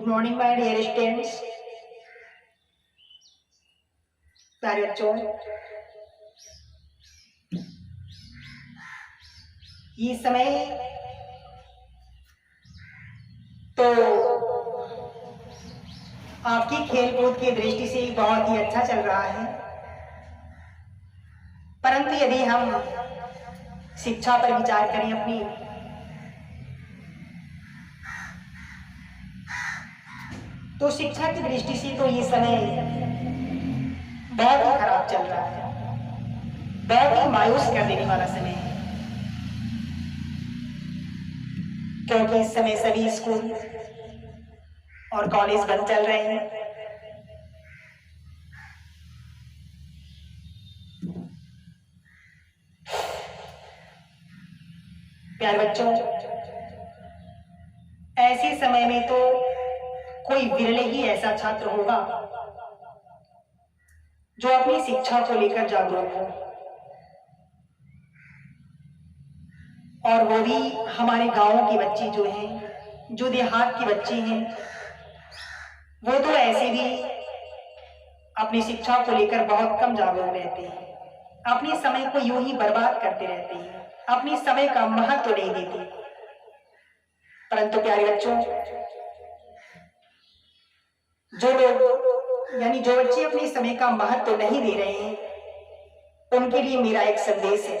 Morning my dear students. प्यारे बच्चों, ये समय तो आपकी खेलकूद की दृष्टि से बहुत ही अच्छा चल रहा है, परंतु यदि हम शिक्षा पर विचार करें अपनी, तो शिक्षा की दृष्टि से तो ये समय बहुत ही खराब चल रहा है, बहुत ही मायूस कर देने वाला समय है। क्योंकि इस समय सभी स्कूल और कॉलेज बंद चल रहे हैं। प्यारे बच्चों, ऐसे समय में तो कोई विरले ही ऐसा छात्र होगा जो अपनी शिक्षा को लेकर जागरूक हो, और वो भी हमारे गांवों की बच्ची जो हैं, जो देहात की बच्ची हैं, वो तो ऐसे भी अपनी शिक्षा को लेकर बहुत कम जागरूक रहते हैं, अपने समय को यूं ही बर्बाद करते रहते हैं, अपने समय का महत्व नहीं देते। परंतु प्यारे बच्चों, जो लोग यानी जो बच्चे अपने समय का महत्व नहीं दे रहे हैं, उनके लिए मेरा एक संदेश है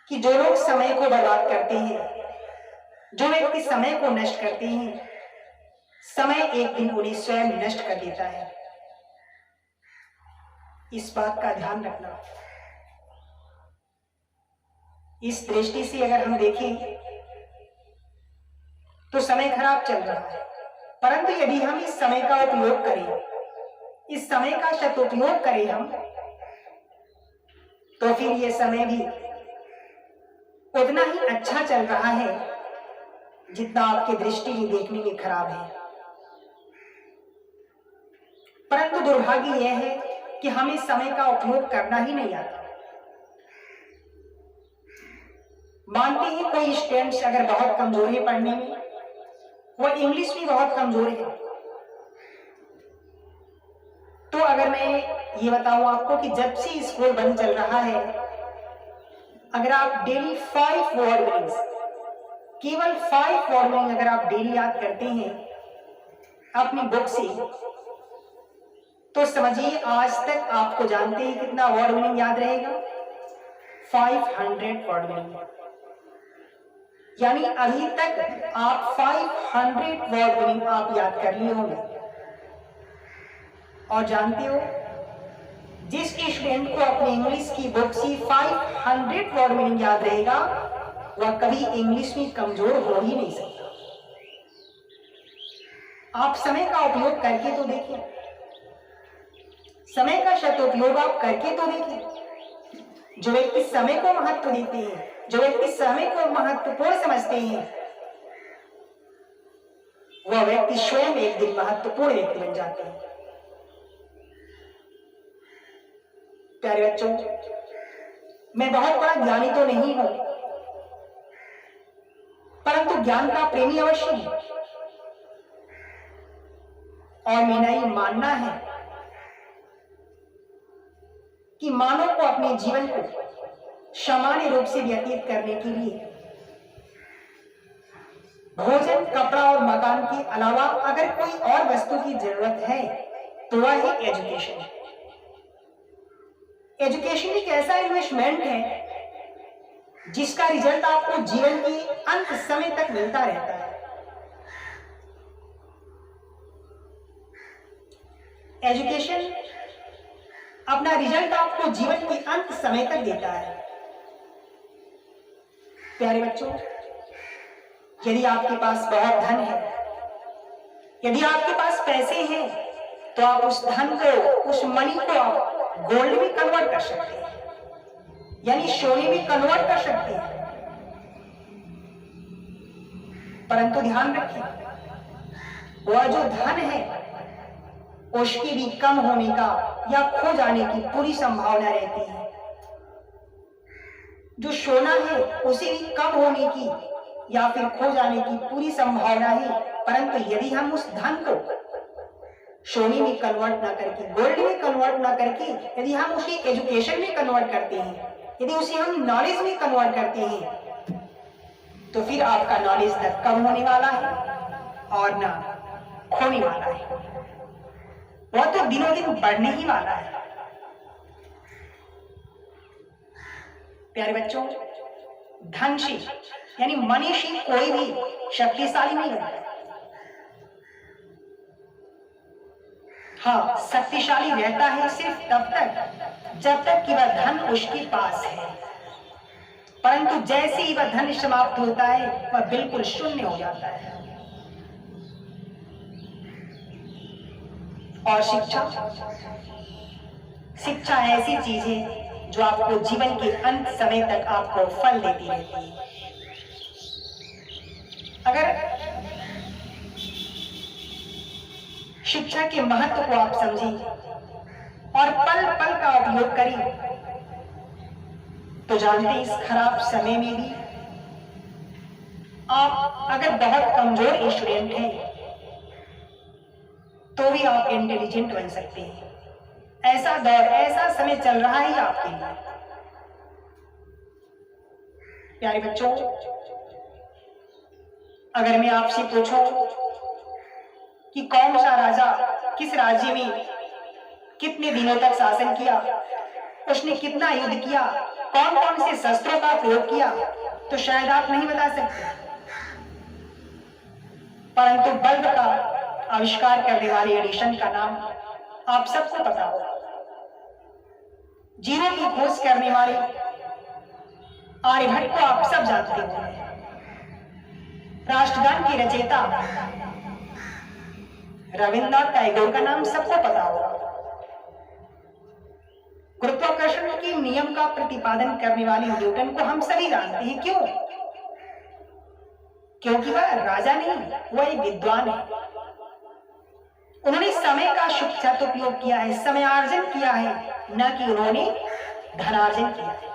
कि जो लोग समय को बर्बाद करते हैं, जो व्यक्ति समय को नष्ट करते हैं, समय एक दिन उन्हें स्वयं नष्ट कर देता है। इस बात का ध्यान रखना। इस दृष्टि से अगर हम देखें तो समय खराब चल रहा है, परंतु यदि हम इस समय का उपयोग करें, इस समय का सदुपयोग करें हम, तो फिर ये समय भी उतना ही अच्छा चल रहा है जितना आपकी दृष्टि में देखने में खराब है। परंतु दुर्भाग्य यह है कि हमें समय का उपयोग करना ही नहीं आता। मानते हैं कोई स्टूडेंट्स अगर बहुत कमजोर है पढ़ने में, वो इंग्लिश में बहुत कमजोर है, तो अगर मैं ये बताऊं आपको कि जब से स्कूल बंद चल रहा है, अगर आप डेली 5 वर्ड मीनिंग्स, केवल 5 वर्ड मीनिंग अगर आप डेली याद करते हैं अपनी बुक से, तो समझिए आज तक आपको जानते हैं कितना वर्ड मीनिंग याद रहेगा? 500 वर्ड मीनिंग। यानी अभी तक आप 500 वर्ड मीनिंग आप याद कर लिए होंगे। और जानते हो, जिस स्टूडेंट को अपनी इंग्लिश की बुक से 500 वर्ड मीनिंग याद रहेगा, वह कभी इंग्लिश में कमजोर हो ही नहीं सकता। आप समय का उपयोग करके तो देखिए, समय का सदुपयोग आप करके तो देखिए। जो व्यक्ति समय को महत्व देते हैं, जो व्यक्ति समय को महत्वपूर्ण समझते हैं, वह व्यक्ति स्वयं एक दिन महत्वपूर्ण व्यक्ति बन जाते हैं। प्यारे बच्चों, मैं बहुत बड़ा ज्ञानी तो नहीं हूं, परंतु ज्ञान का प्रेमी अवश्य हूं, और मेरा ये मानना है कि मानव को अपने जीवन को सामान्य रूप से व्यतीत करने के लिए भोजन, कपड़ा और मकान के अलावा अगर कोई और वस्तु की जरूरत है तो वह है एजुकेशन। एजुकेशन एक ऐसा इन्वेस्टमेंट है जिसका रिजल्ट आपको जीवन के अंत समय तक मिलता रहता है। एजुकेशन अपना रिजल्ट आपको जीवन के अंत समय तक देता है। प्यारे बच्चों, यदि आपके पास बहुत धन है, यदि आपके पास पैसे हैं, तो आप उस धन को, उस मनी को आप गोल्ड में कन्वर्ट कर सकते हैं, यानी सोने में कन्वर्ट कर सकते हैं। परंतु ध्यान रखिए, वह जो धन है उसकी भी कम होने का या खो जाने की पूरी संभावना रहती है। जो सोना है उसे भी कम होने की या फिर खो जाने की पूरी संभावना है, परंतु यदि हम उस धन को सोने में कन्वर्ट ना करके, गोल्ड में कन्वर्ट ना करके, यदि हम उसे एजुकेशन में कन्वर्ट करते हैं, यदि उसे हम नॉलेज में कन्वर्ट करते हैं, तो फिर आपका नॉलेज न कम होने वाला है और ना खोने वाला है, वह तो दिनों दिन बढ़ने ही वाला है। प्यारे बच्चों, धन से यानी मनी से कोई भी शक्तिशाली नहीं होता। हाँ, शक्तिशाली रहता है सिर्फ तब तक जब तक कि वह धन उसके पास है, परंतु जैसे ही वह धन समाप्त होता है वह बिल्कुल शून्य हो जाता है। और शिक्षा ऐसी चीज है जो आपको जीवन के अंत समय तक आपको फल देती रहती है। अगर शिक्षा के महत्व को आप समझें और पल पल का उपयोग करें, तो जानते हैं इस खराब समय में भी आप अगर बहुत कमजोर स्टूडेंट हैं तो भी आप इंटेलिजेंट बन सकते हैं। ऐसा दौर, ऐसा समय चल रहा है आपके लिए। प्यारे बच्चों, अगर मैं आपसे पूछूं कि कौन सा राजा किस राज्य में कितने दिनों तक शासन किया, उसने कितना युद्ध किया, कौन कौन से शस्त्रों का प्रयोग किया, तो शायद आप नहीं बता सकते। परंतु बल्ब का आविष्कार करने वाले एडिसन का नाम आप सबको पता होगा। जीरो की खोज करने वाले आर्यभट्ट को आप सब जानते हो। राष्ट्रगान की रचयिता रविन्द्रनाथ टैगोर का नाम सबको पता होगा। गुरुत्वाकर्षण के नियम का प्रतिपादन करने वाले न्यूटन को हम सभी जानते हैं। क्यों? क्योंकि वह राजा नहीं, वह एक विद्वान है। उन्होंने समय का शुभ उपयोग किया है, समयार्जन किया है, न कि उन्होंने धनार्जन किया है।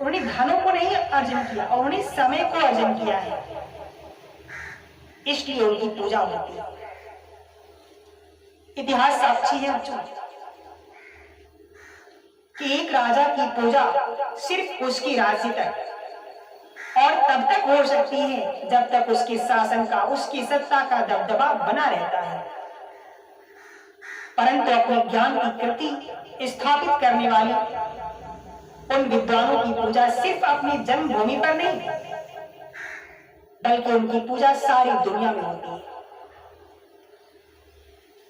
उन्होंने धनों को नहीं अर्जन किया, उन्होंने समय को अर्जन किया है, इसलिए उनकी पूजा होती है। इतिहास साक्षी है बच्चों कि एक राजा की पूजा सिर्फ उसकी राज्य तक और तब तक हो सकती है जब तक उसके शासन का, उसकी सत्ता का दबदबा बना रहता है। परंतु अपने ज्ञान की कृति स्थापित करने वाले उन विद्वानों की पूजा सिर्फ अपनी जन्मभूमि पर नहीं, बल्कि उनकी पूजा सारी दुनिया में होती है,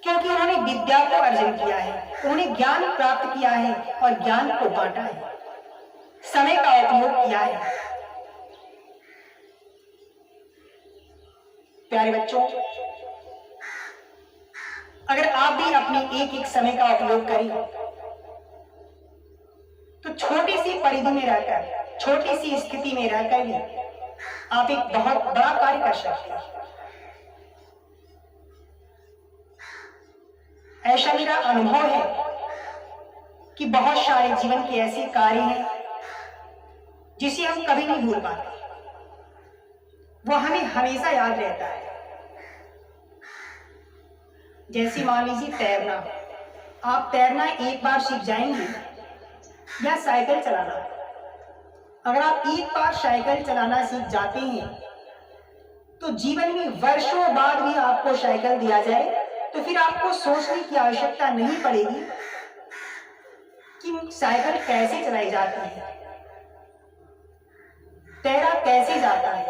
क्योंकि उन्होंने विद्या को अर्जन किया है, उन्होंने ज्ञान प्राप्त किया है और ज्ञान को बांटा है, समय का उपयोग किया है। प्यारे बच्चों, अगर आप भी अपने एक एक समय का उपयोग करें तो छोटी सी परिधि में रहकर, छोटी सी स्थिति में रहकर भी आप एक बहुत बड़ा कार्य कर सकते हैं। ऐसा मेरा अनुभव है कि बहुत सारे जीवन के ऐसे कार्य हैं जिसे हम कभी नहीं भूल पाते, वो हमें हमेशा याद रहता है। जैसे मान लीजिए तैरना, आप तैरना एक बार सीख जाएंगे, या साइकिल चलाना। अगर आप एक बार साइकिल चलाना सीख जाते हैं तो जीवन में वर्षों बाद भी आपको साइकिल दिया जाए तो फिर आपको सोचने की आवश्यकता नहीं पड़ेगी कि साइकिल कैसे चलाई जाती है, तैरा कैसे जाता है।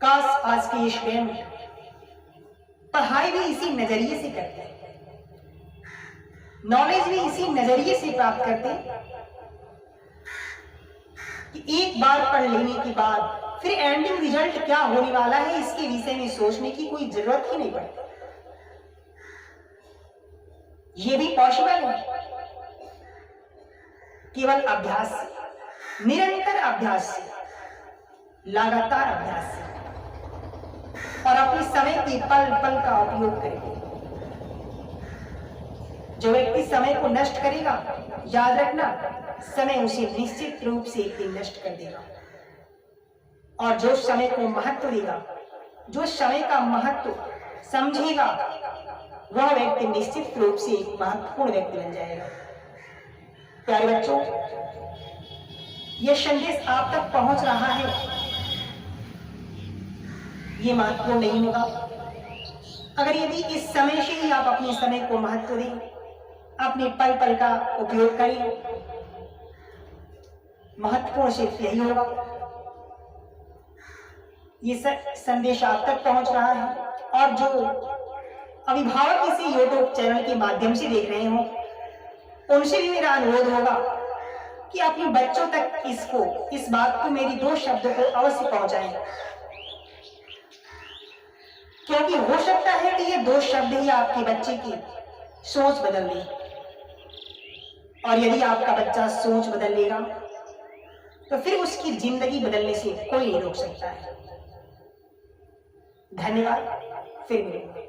काश आज के स्टूडेंट पढ़ाई भी इसी नजरिए से करते हैं, नॉलेज भी इसी नजरिए से प्राप्त करते हैं कि एक बार पढ़ लेने के बाद फिर एंडिंग रिजल्ट क्या होने वाला है इसके विषय में सोचने की कोई जरूरत ही नहीं पड़ती। ये भी पॉसिबल है केवल अभ्यास से, निरंतर अभ्यास से, लगातार अभ्यास से, और अपने समय के पल पल का उपयोग करेंगे। जो व्यक्ति समय को नष्ट करेगा, याद रखना, समय उसे निश्चित रूप से एक दिन नष्ट कर देगा। और जो समय को महत्व देगा, जो समय का महत्व समझेगा, वह व्यक्ति निश्चित रूप से एक महत्वपूर्ण व्यक्ति बन जाएगा। प्यारे बच्चों, यह संदेश आप तक पहुंच रहा है, ये महत्वपूर्ण नहीं होगा अगर यदि इस समय से ही आप अपने समय को महत्व दें, अपने पल पल का उपयोग करें। महत्वपूर्ण सिर्फ यही होगा। ये संदेश आप तक पहुंच रहा है, और जो अभिभावक इसे यूट्यूब चैनल के माध्यम से देख रहे हो, उनसे भी मेरा अनुरोध होगा कि अपने बच्चों तक इस बात को, मेरी 2 शब्दों को अवश्य पहुंचाएं, क्योंकि हो सकता है कि ये 2 शब्द ही आपके बच्चे की सोच बदल दे। और यदि आपका बच्चा सोच बदल लेगा तो फिर उसकी जिंदगी बदलने से कोई नहीं रोक सकता है। धन्यवाद, फिर मिलेंगे।